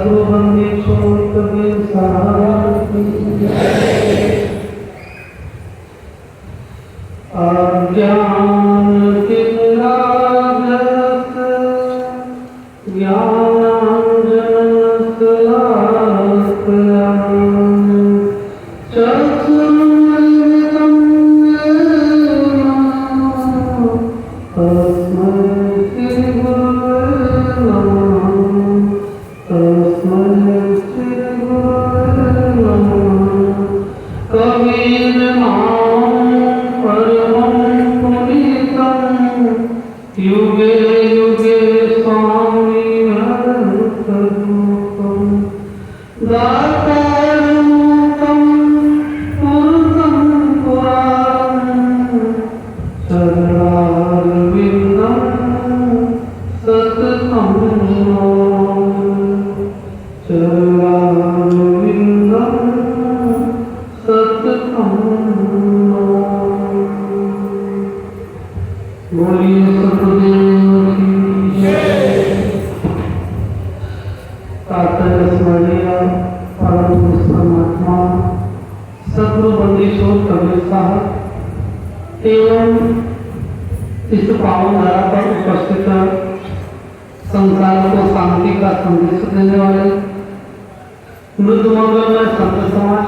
सद्गुरु बंदी छोड़ कबीर साहब की अज्ञान किन्नाग्रस्त ज्ञानांजनशलाकया चक्षुरुन्मिलितं येन तस्मै श्रीगुरवे नमः। तस्मै श्रीगुरवे नमः। कवीनां परमं पुनीतं युगे युगे स्वामी हरतरूपं दातारमूकं पुरुषं पुराणं चरणारविन्दं सततं नमामि। चरणारविन्दं सततं नमामि। बोलिए सतगुरु की जय। प्रातः स्मरणीय परम पुरुष परमात्मा सद्गुरु बंदीश्वर कबीर साहब एवं इस पावन धारा पर उपस्थित संसार को शांति का संदेश देने वाले मृदुमंगल में संत समाज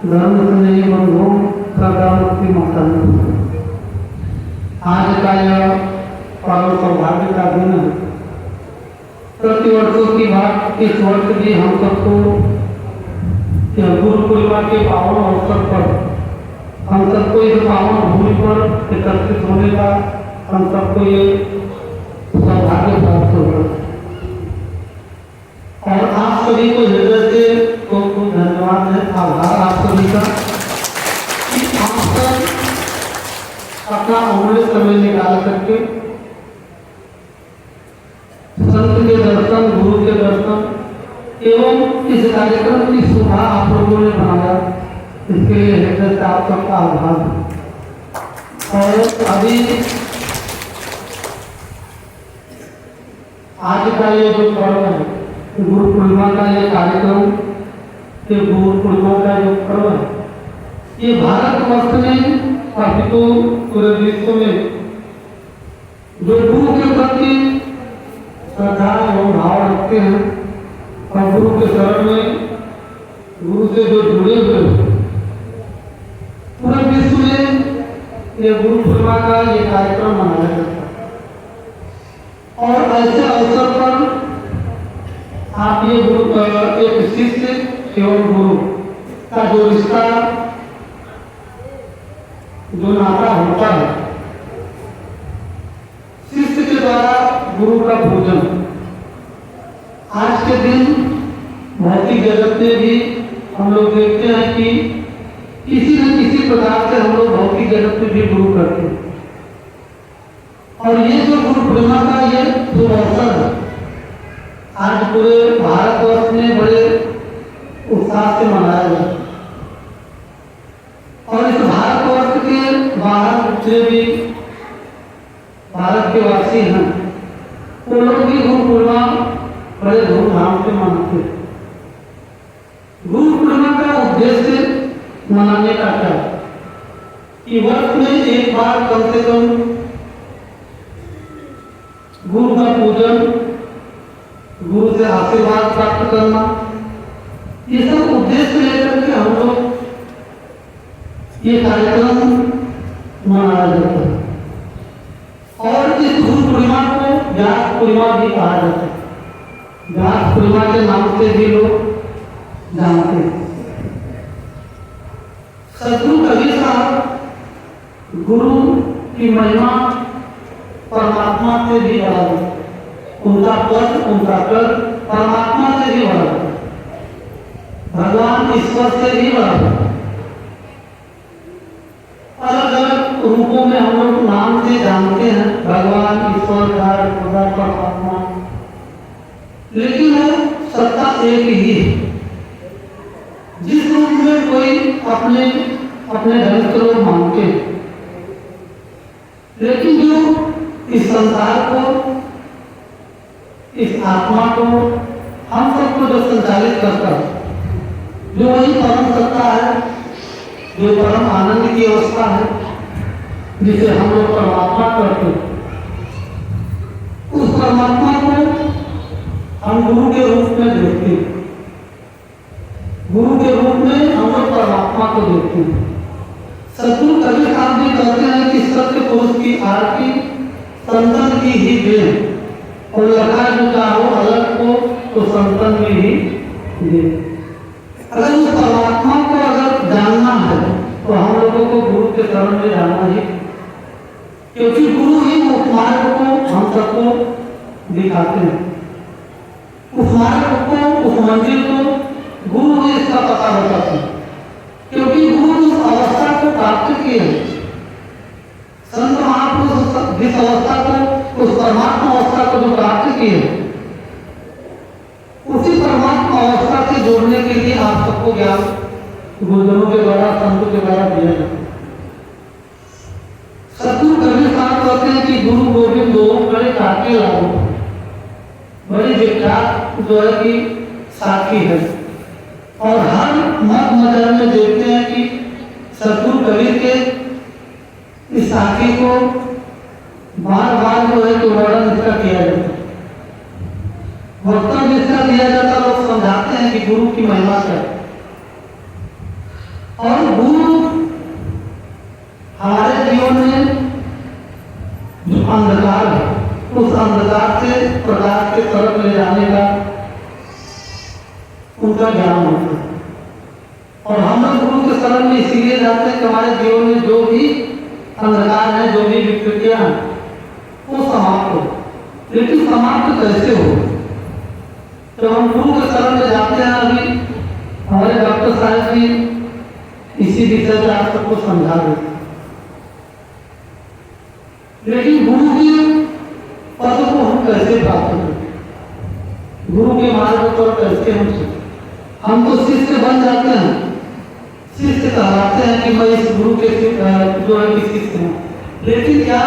धर्म स्नेही बंधुओं श्रद्धामूर्ति माता। आज का यह परम सौभाग्य का दिन है। प्रतिवर्षों की बात इस वर्ष भी हम सबको गुरु पूर्णिमा के पावन अवसर पर हम सबको इस पावन भूमि पर एकत्रित होने का हम सबको ये सौभाग्य प्राप्त हुआ। और आप सभी को हृदय से खूब खूब धन्यवाद है, आभार आप सभी का कि आप सब अपना अमूल्य समय निकाल करके संत के दर्शन, गुरु के दर्शन एवं इस कार्यक्रम की शोभा आप लोगों ने बनाया, इसके लिए हृदय से आप सबका आभार। और अभी आज का ये जो पर्व है गुरु पूर्णिमा का ये कार्यक्रम, ये गुरु पूर्णिमा का जो पर्व है ये भारतवर्ष में अपितु पूरे विश्व में जो गुरु के प्रति श्रद्धा एवं भाव रखते हैं और गुरु के शरण में गुरु से जो जुड़े हुए पूरे विश्व में ये गुरु पूर्णिमा का ये कार्यक्रम मनाया जाता है। और ऐसे अवसर पर आप ये गुरु एक शिष्य एवं गुरु का जो रिश्ता जो नाता होता है, शिष्य के द्वारा गुरु का पूजन। आज के दिन भौतिक जगत में भी हम लोग देखते हैं कि किसी न किसी प्रकार से हम लोग भौतिक जगत में भी गुरु करते हैं। और ये जो गुरु पूर्णिमा का ये जो अवसर है आज पूरे भारतवर्ष में बड़े उत्साह से मनाया जाता है। और इस भारतवर्ष के बाहर से भी भारत के वासी हैं, वो लोग भी गुरु पूर्णिमा बड़े धूमधाम से मनाते हैं। गुरु पूर्णिमा का उद्देश्य मनाने का क्या है कि वर्ष में एक बार कम से कम गुरु का पूजन, गुरु से आशीर्वाद प्राप्त करना, ये सब उद्देश्य लेकर के हम लोग ये कार्यक्रम मनाया जाता है। और इस गुरु पूर्णिमा को व्यास पूर्णिमा भी कहा जाता है। व्यास पूर्णिमा के नाम से भी लोग जानते हैं। सद्गुरु कबीर साहब गुरु की महिमा परमात्मा से भी बड़ा है, उनका पद उनका कर परमात्मा से भी बड़ा है, भगवान ईश्वर से भी बड़ा है। अलग अलग रूपों में हम लोग नाम से जानते हैं भगवान, ईश्वर, खुदा, परमात्मा, लेकिन वो सत्ता एक ही है। जिस रूप में कोई अपने अपने ढंग से लोग मानते हैं, लेकिन जो इस संसार को, इस आत्मा को हम सबको जो संचालित करता है, जो वही परम सत्ता है, जो परम आनंद की अवस्था है, जिसे हम लोग परमात्मा करते हैं, उस परमात्मा को हम गुरु के रूप में देखते हैं। गुरु के रूप में हम लोग परमात्मा को देखते हैं। सतगुरु कबीर साहब भी कहते हैं कि सत्य पुरुष की आरती संतन की ही देन, और लगा जो चाहो अलग को तो संतन में ही दे। अगर उस परमात्मा को अगर जानना है तो हम लोगों को गुरु के शरण में जाना ही, क्योंकि गुरु ही उस मार्ग को हम सबको दिखाते हैं। उस मार्ग को, उस मंजिल को गुरु ही इसका पता बताते हैं, क्योंकि गुरु उस अवस्था को प्राप्त किए हैं। संत महापुरुष जिस अवस्था को, उस परमात्मा अवस्था को जो प्राप्त किए, उसी परमात्मा अवस्था से जोड़ने के लिए आप सबको ज्ञान गुरुजनों के द्वारा, संतों के द्वारा दिया जाता है। सतगुरु कबीर साहब कहते हैं कि गुरु गोविंद दो बड़े काके लागू, बड़ी विख्यात जो है कि साखी है, और हर मत मजहब में देखते हैं कि सतगुरु कबीर के इस साखी को बार बार जो है कि वर्णन इसका किया जाता है, वक्तव्य इसका दिया जाता है। लोग समझाते हैं कि गुरु की महिमा क्या है, और गुरु हमारे जीवन में जो अंधकार है, उस अंधकार से प्रकाश के तरफ ले जाने का उनका ज्ञान होता है। और हम लोग गुरु के शरण में इसीलिए जाते हैं कि हमारे जीवन में जो भी अंधकार है, जो भी विकृतियां हैं, वो समाप्त हो। लेकिन समाप्त कैसे हो? तो हम गुरु के शरण में जाते हैं। अभी हमारे डॉक्टर साहब भी इसी विषय से आप सबको समझा देते, लेकिन गुरु के पद को हम कैसे प्राप्त करें? गुरु के मार्ग पर कैसे हम तो शिष्य बन जाते हैं, शिष्य कहलाते हैं कि मैं इस गुरु के जो है कि शिष्य हूँ, लेकिन क्या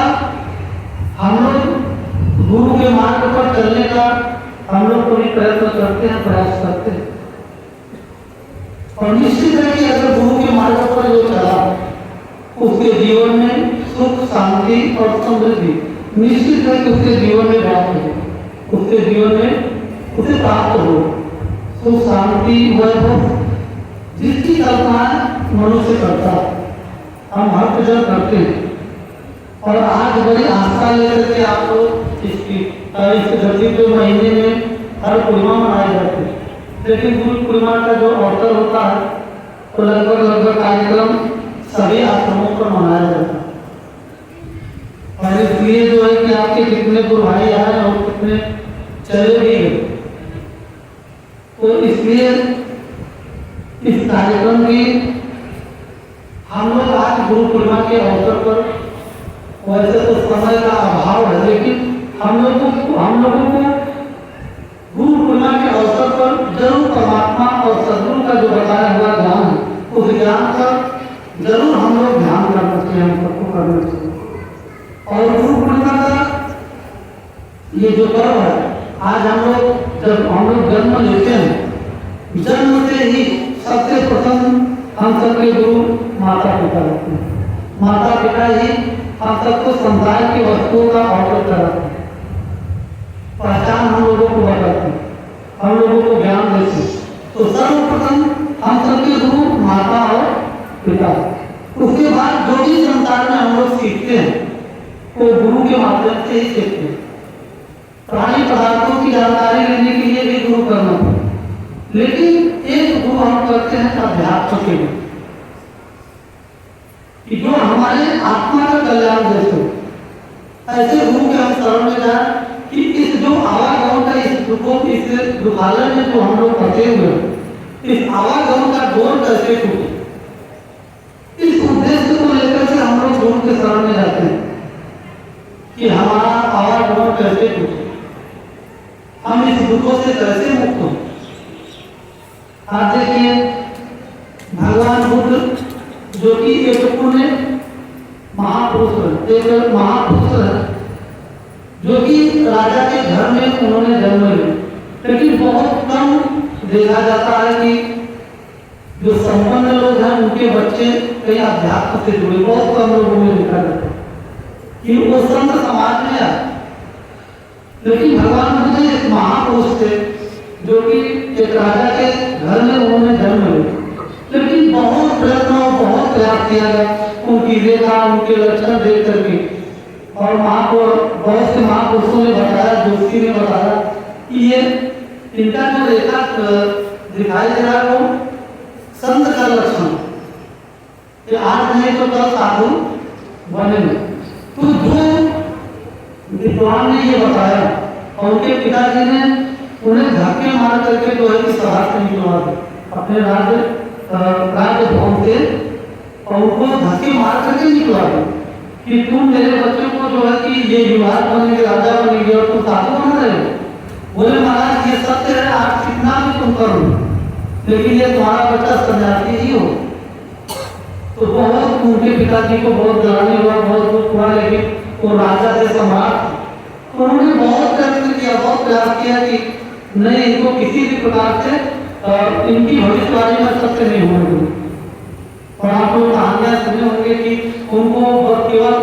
हम लोग गुरु के मार्ग पर चलने का हम लोग पूरी प्रयत्न करते हैं, प्रयास करते हैं? और निश्चित है कि अगर गुरु के मार्ग पर जो चला, उसके जीवन में सुख, शांति और समृद्धि निश्चित है कि उसके जीवन में प्राप्त हो, उसके जीवन में उसे प्राप्त हो। सुख, शांति, वैभव जिसकी कल्पना मनुष्य करता है, हम हर जगह करते हैं। और आज बड़ी आस्था लेकर के आप लोग इस धरती के महीने में हर पूर्णिमा मनाई जाती है, लेकिन गुरु पूर्णिमा का जो अवसर होता है तो लगभग कार्यक्रम सभी आश्रमों पर मनाया जाता है। और इसलिए जो है कि आपके कितने गुरु भाई आए और कितने चले भी गए, तो इसलिए इस कार्यक्रम की हम लोग आज गुरु पूर्णिमा के अवसर पर, वैसे तो समय का अभाव है, लेकिन हम लोगों को गुरु पूर्णिमा के अवसर पर जरूर परमात्मा और सदगुरु का जो बताया हुआ ज्ञान है, उस ज्ञान का जरूर हम लोग ध्यान करना चाहिए, हम सबको करना चाहिए। और गुरु पूर्णिमा का ये जो पर्व है, आज जब हम लोग जन्म लेते हैं, जन्म से ही सबसे प्रथम हम सबके गुरु माता पिता होते हैं। माता पिता ही हम सबको संसार की वस्तुओं का अवगत कराते हैं, पहचान हम लोगों को बताते हैं, हम लोगों को ज्ञान देते हैं। तो सर्वप्रथम हम सबके गुरु माता और पिता। उसके बाद जो भी संसार में हम लोग सीखते हैं वो गुरु के माध्यम से ही सीखते हैं। प्राणी पदार्थों की जानकारी लेने के लिए भी गुरु करना पड़ता, लेकिन एक गुरु हम करते हैं अध्यात्म के लिए, कि जो हमारे आत्मा का कल्याण जैसे, ऐसे गुरु के हम शरण में जाए कि इस जो आवागमन का इस दुखालय में जो हम लोग फंसे हुए हैं, इस आवागमन का डोर कैसे टूटे, इस उद्देश्य को लेकर के हम लोग गुरु के शरण में जाते हैं कि हमारा आवागमन कैसे टूटे, हम इस दुखों से कैसे मुक्त हो। आज देखिए भगवान बुद्ध जो कि एक पुण्य महापुरुष है, एक महापुरुष है, जो कि राजा के घर में उन्होंने जन्म लिया, लेकिन बहुत कम देखा जाता है कि जो संपन्न लोग हैं उनके बच्चे कई अध्यात्म से जुड़े, बहुत कम लोगों में देखा जाता है कि वो संत समाज में आए। लेकिन भगवान बुद्ध एक महापुरुष थे जो कि एक राजा के घर में उन्होंने जन्म लिया, लेकिन बहुत प्रयत्न और बहुत प्रयास किया गया उनकी रेखा उनके लक्षण देख करके। और बहुत से महापुरुषों ने बताया, जोशी ने बताया कि ये इनका जो रेखा दिखाई दे रहा है वो संत का लक्षण, कि आज नहीं तो कल साधु बनेंगे। तो जो विद्वान ने ये बताया और उनके पिताजी ने उन्हें धक्के मार करके जो है कि सभा से निकलवा दिया अपने राजभवन से, और उनको धक्के मार करके निकलवा दिया कि तुम मेरे बच्चों को जो है कि ये युवराज बनेंगे, राजा बनेंगे और तुम साधु बन रहे हो। बोले महाराज ये सत्य है, आज कितना भी तुम करो, लेकिन ये तुम्हारा बच्चा सन्यासी ही हो। तो बहुत उनके पिताजी को बहुत ग्लानि हुआ, बहुत दुख हुआ, लेकिन वो राजा से सम्राट, तो उन्होंने बहुत प्रयत्न किया, बहुत प्रयास किया कि नहीं, इनको किसी भी प्रकार से इनकी भविष्यवाणी में सत्य नहीं होने दूंगा। और आप लोग कहानियां सुने होंगे कि उनको केवल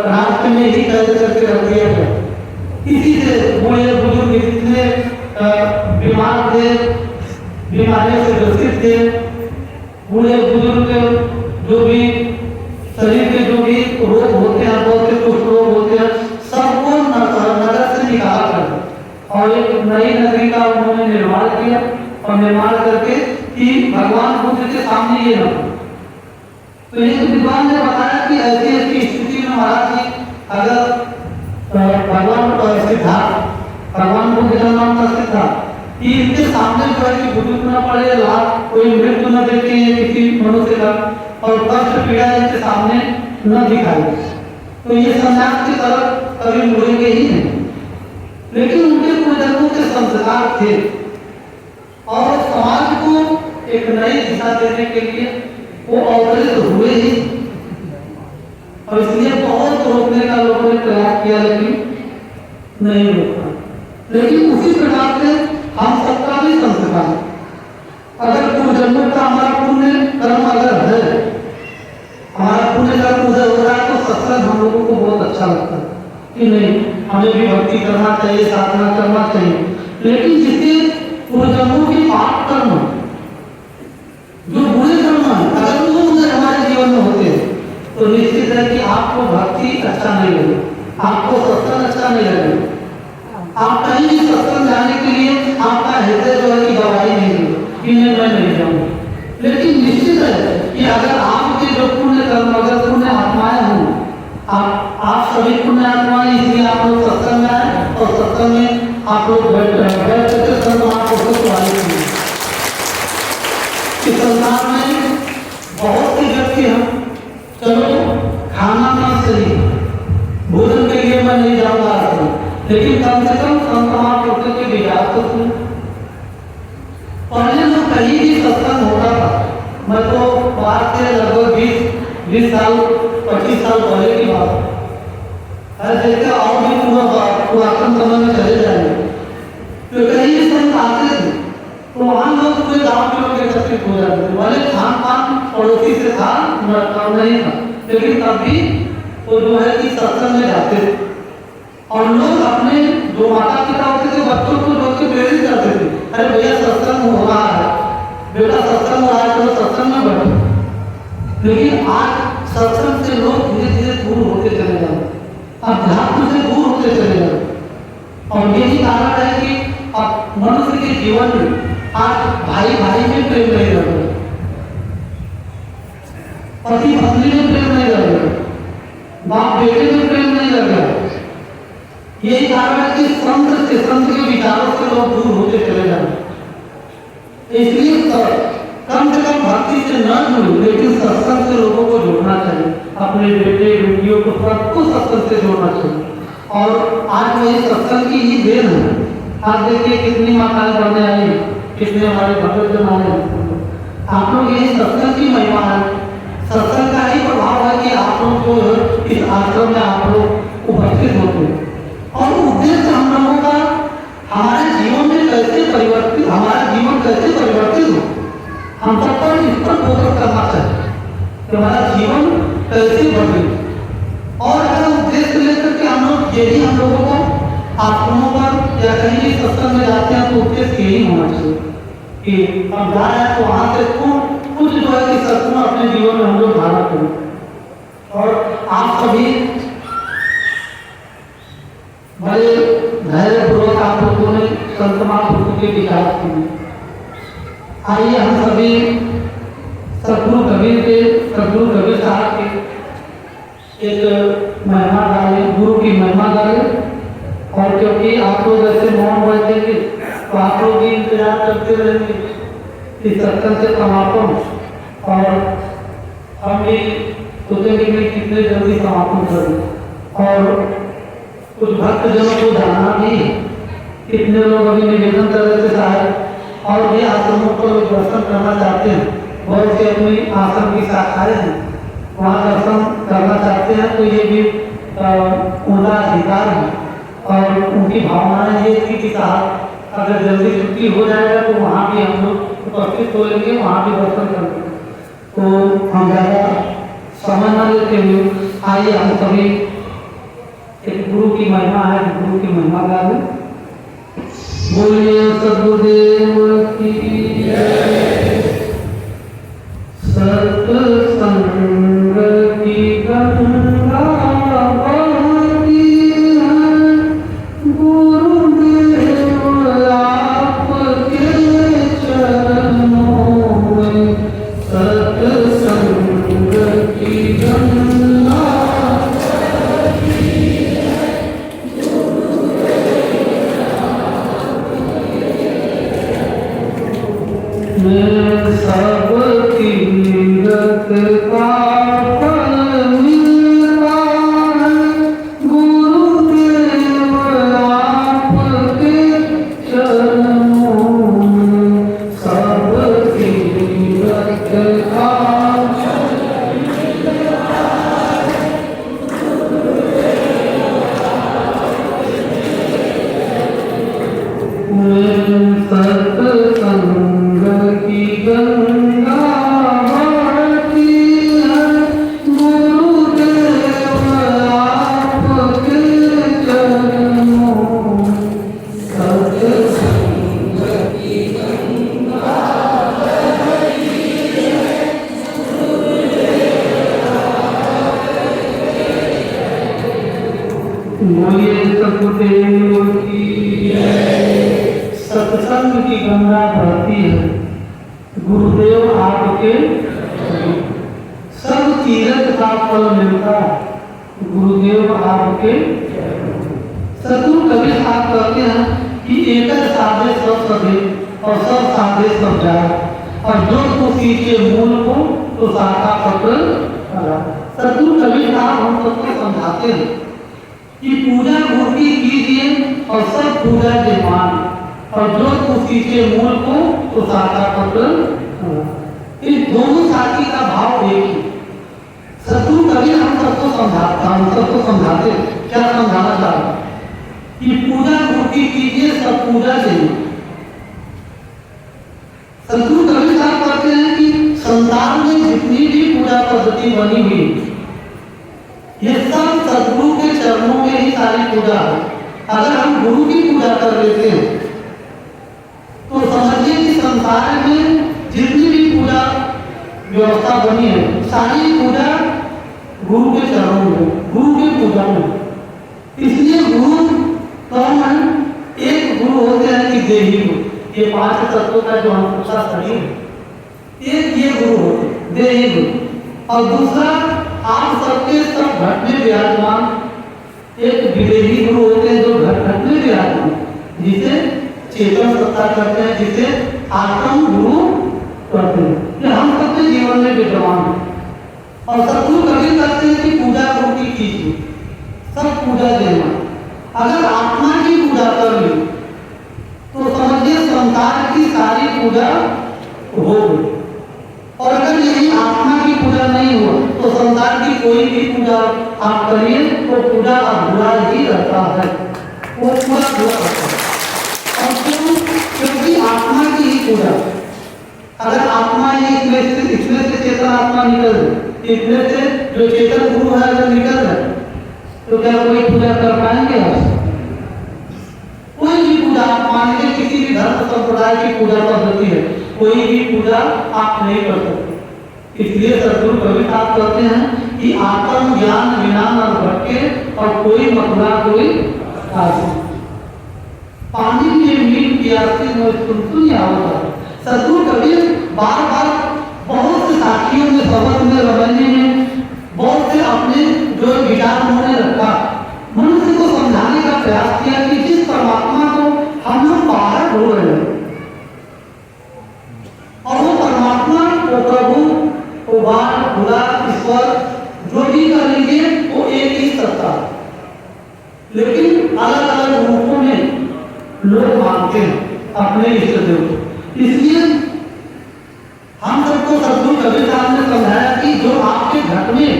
राष्ट्र में ही कैद करके रख दिया गया। इसी से बूढ़े बुजुर्ग इतने बीमार थे, बीमारियों से ग्रसित थे, बूढ़े बुजुर्ग जो भी शरीर के जो भी रोग होते हैं, बहुत से कुछ रोग होते हैं, सबको नगर से निकाला कर और एक नई नगरी का उन्होंने निर्माण किया, और निर्माण करके कि भगवान बुद्ध के सामने ये न। तो एक विद्वान ने बताया कि ऐसी ऐसी स्थिति में महाराज जी अगर भगवान बुद्ध का नाम था सिद्धार्थ, कि इनके सामने जो है कि बुजुर्ग न पड़े, लाभ कोई मृत्यु न देखे किसी मनुष्य का, और कष्ट पीड़ा इनके सामने न दिखाई, तो ये संन्यास की तरफ कभी मुड़ेंगे ही नहीं। लेकिन उनके पूर्वजन्मों के संस्कार थे और समाज को एक नई दिशा देने के लिए वो अवतरित हुए ही, और इसलिए बहुत रोकने का लोगों ने प्रयास किया, लेकिन नहीं रोका। लेकिन उसी प्रकार से हम सबका भी संस्कार, अगर पूर्वजन्मों का हमारा पुण्य कर्म अगर है, हमारा पुण्य कर्म उधर हो रहा है, तो सत्संग हम लोगों को बहुत अच्छा लगता है कि नहीं, हमें भी भक्ति करना चाहिए, साधना करना चाहिए। लेकिन जिसके पूर्वजन्मों की पाप कर्म, जो बुरे कर्म है, अगर वो उधर हमारे जीवन में होते हैं, तो निश्चित है कि आपको भक्ति अच्छा नहीं लगेगा, आपको सत्संग अच्छा नहीं लगेगा, आप कहीं भी सत्संग जाने के लिए आपका हृदय जो है कि गवाही नहीं देगा कि मैं नहीं जाऊंगा। लेकिन निश्चित है कि अगर आपके जो पुण्य कर्म, अगर पुण्य आत्माएं हों, आप सभी पुण्य आत्माएं, इसलिए आप लोग सत्संग में आए और सत्संग में आप लोग बैठ करके संत आपको स्वागत। इस संसार में बहुत से व्यक्ति हैं, चलो खाना ना सही, भोजन के लिए मैं नहीं जाऊंगा, लेकिन कम से कम संत महापुरुषों के विचार तो सुन। पहले तो कहीं भी सत्संग होता था, मैं तो बात से लगभग 20 साल 25 साल पहले की बात है, जैसे और भी पुरातन समय में चले जाएंगे, तो कहीं भी संत आते थे, तो वहां लोग पूरे गांव के लोग एकत्रित हो जाते थे। भले खान पान पड़ोसी से था, नहीं था, लेकिन तब भी वो जो है कि सत्संग में जाते थे, और लोग अपने जो माता पिता होते थे बच्चों को लोग के प्रेरित करते थे, अरे भैया सत्संग हो रहा है, बेटा सत्संग हो रहा है, तो सत्संग में बैठो। लेकिन आज सत्संग से लोग धीरे धीरे दूर होते चले जा रहे, अध्यात्म से दूर होते चले जा रहे, और यही कारण है कि अब मनुष्य के जीवन में आज भाई भाई में प्रेम नहीं रह गया, पति पत्नी में प्रेम नहीं रह गया, बाप बेटे में प्रेम नहीं रह गया। यही कारण है कि संत के विचारों से लोग दूर होते चले जा रहे। इसलिए कम से कम भक्ति से न जुड़े, लेकिन सत्संग से लोगों को जोड़ना चाहिए, अपने बेटे बेटियों को सबको सत्संग से जोड़ना चाहिए। और आज वही सत्संग की ही देन है। आज देखिए कितनी माताएं बढ़ने आई, कितने हमारे भक्त जन आए, आप लोग यही सत्संग की महिमा है, सत्संग का ही प्रभाव है कि आप लोग जो इस आश्रम में आप लोग उपस्थित होते हैं। और उद्देश्य हम लोगों का हमारे जीवन में पर या कहीं भी सत्संग में जाते हैं तो उद्देश्य यही होना चाहिए कि हम जा रहे हैं तो वहां से कुछ जो है कि सत्संग अपने जीवन में हम लोग धारण करें। और आप सभी बड़े धैर्यपूर्वक आप लोगों ने संत महापुरुषों के विचार सुने। आइए हम सभी सतगुरु कबीर साहब के एक महिमा गाए, गुरु की महिमा गाए। और क्योंकि आप लोग ऐसे मौन बैठेंगे तो आप लोग भी इंतजार करते रहेंगे कि सत्संग से समापन, और हम भी सोचेंगे कि कितने जल्दी समापन करें। और कुछ भक्तजनों को जानना भी, कितने लोग अभी निवेदन कर रहे थे शायद और भी आश्रमों पर लोग दर्शन करना चाहते हैं, बहुत से अपनी आश्रम की शाखाएं हैं वहाँ दर्शन करना चाहते हैं, तो ये भी उनका अधिकार है। और उनकी भावनाएं ये थी कि साहब अगर जल्दी छुट्टी हो जाएगा तो वहाँ भी हम लोग उपस्थित हो लेंगे, वहाँ भी दर्शन करेंगे। तो हम ज़्यादा समय न लेते हुए आइए हम सभी एक गुरु की महिमा है, गुरु की महिमा गा दें। बोलिए सद्गुरुदेव की जय। सत्संग की गंगा बहती है, गुरुदेव आपके चरणों में। सत्संग की गंगा मैं सब तीरथ का फल मिलता है, गुरुदेव आपके चरणों में। सब तीरथ का सत्संग की गंगा बहती है, गुरुदेव आपके चरणों में। सत्संग की गंगा बहती है, बोलिए सतगुरुदेव की जय। सत्संग की गंगा बहती है, गुरुदेव आपके सब तीरथ का फल मिलता है, गुरुदेव आपके। सतगुरु कबीर साहब कहते हैं कि एक साधे सब सधे और सब साधे सब जाए, और जो तो सीखे मूल को तो शाखा पत्र लगा। सतगुरु कबीर साहब हम सबको समझाते हैं कि पूजा गुरु की कीजिए और सब पूजा के मान, और जो उसी के मूल को तो शाखा पत्र। इन दोनों साथी का भाव एक ही। सतगुरु कबीर हम सबको समझाते क्या समझाना चाहते कि पूजा गुरु की कीजिए, सब पूजा चाहिए। सतगुरु कबीर साहब कहते हैं कि संसार में जितनी भी पूजा पद्धति बनी हुई ये सब सतगुरु के चरणों में ही सारी पूजा है। अगर हम गुरु की पूजा कर लेते हैं तो समझिए कि संसार में जितनी भी पूजा व्यवस्था बनी है सारी पूजा गुरु के चरणों में, गुरु के पूजा में। इसलिए गुरु कौन है? एक गुरु होते हैं कि देही गुरु, ये 5 तत्वों का जो हम पूछा शरीर है, एक ये गुरु होते देही गुरु। और दूसरा आप सबके सब घट में विराजमान एक विदेही गुरु होते हैं जो घट में विराजमान, जिसे चेतन सत्ता करते हैं, जिसे आत्म गुरु करते हैं। ये हम सबके जीवन में विद्यमान है। और सतगुरु कबीर कहते हैं कि पूजा गुरु की कीजिए, सब पूजा देना। अगर आत्मा की पूजा कर ली तो समझिए संसार की सारी पूजा हो गई। और अगर यही आत्मा की पूजा नहीं हो तो संसार की कोई भी पूजा आप करिए तो पूजा अधूरा ही रहता है, वो पूरा अधूरा रहता है। और क्योंकि आत्मा की ही पूजा, अगर आत्मा ही इसमें से चेतन आत्मा निकल जाए, इसमें से जो चेतन गुरु है अगर निकल जाए तो क्या कोई पूजा कर पाएंगे आप? पूजा, मान लीजिए किसी भी धर्म संप्रदाय की पूजा पद्धति है, कोई भी पूजा आप नहीं कर सकते। इसलिए सदगुरु कबीर साहब कहते हैं कि आत्म ज्ञान बिना न भटके और कोई मथुरा कोई काशी। पानी के मीठ प्यासी में सुन आवत। सदगुरु कबीर बार बार बहुत से साखियों में, सबक में, रवैये में, बहुत से अपने जो विचार उन्होंने रखा, मनुष्य को समझाने का प्रयास किया कि जिस परमात्मा को हम लोग बाहर ढूंढ रहे हैं, और वो परमात्मा, वो प्रभु, वो बाण, खुदा, ईश्वर, जो भी कर लीजिए वो एक ही सत्ता, लेकिन अलग अलग रूपों में लोग मानते हैं अपने इष्ट देव को। इसलिए हम सबको सदगुरु कबीर साहब ने समझाया कि जो आपके घर में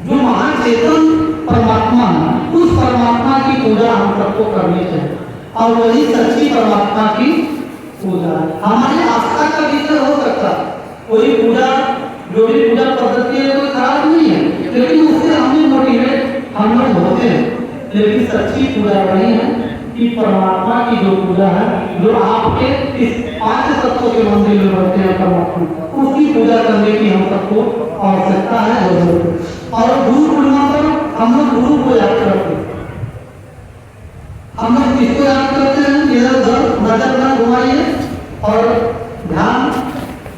जो महान चेतन परमात्मा है, उस परमात्मा की पूजा हम सबको करनी चाहिए, और वही सच्ची परमात्मा की पूजा है। हमारी आस्था का विषय हो सकता है, कोई पूजा, जो भी पूजा पद्धति है कोई खराब नहीं है, लेकिन उससे हमें मोटिवेट हम लोग होते हैं। लेकिन सच्ची पूजा वही है कि परमात्मा की जो पूजा है, जो आपके इस 5 तत्वों के मंदिर में बढ़ते हैं परमात्मा, उसकी पूजा करने की हम सबको आवश्यकता है, जरूरत है। और गुरु पूर्णिमा पर हम लोग गुरु को याद करते हैं। हम लोग किसको याद करते हैं? इधर उधर नजर न घुमाइए और ध्यान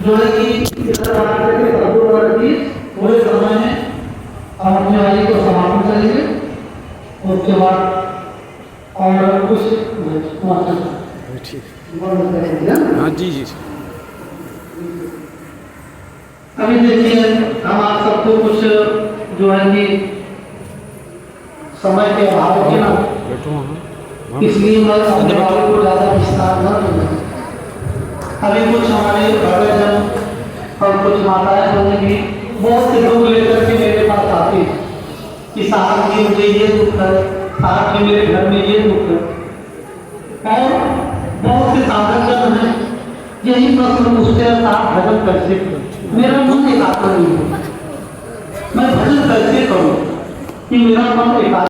जो है कि इधर बना करके सदगुरु वर्ग की थोड़े समय में हम अपने वाली को समापन करेंगे। उसके बाद और कुछ हाँ जी जी। अभी देखिए, हम आप सबको कुछ जो है कि समय के अभाव के ना, इसलिए मैं अपने बारे को ज़्यादा विस्तार न दूंगा। अभी कुछ हमारे भगतजन और कुछ माताएं बहनें भी बहुत से लोग लेकर के मेरे पास आते हैं कि साहब जी मुझे ये दुख है, साहब जी मेरे घर में ये दुख है। और बहुत से साधकजन हैं यही प्रश्न पूछते हैं, साहब भजन कैसे करूं? मेरा मन एकाग्र नहीं है, मैं भजन कैसे करूं कि मेरा मन एकाग्र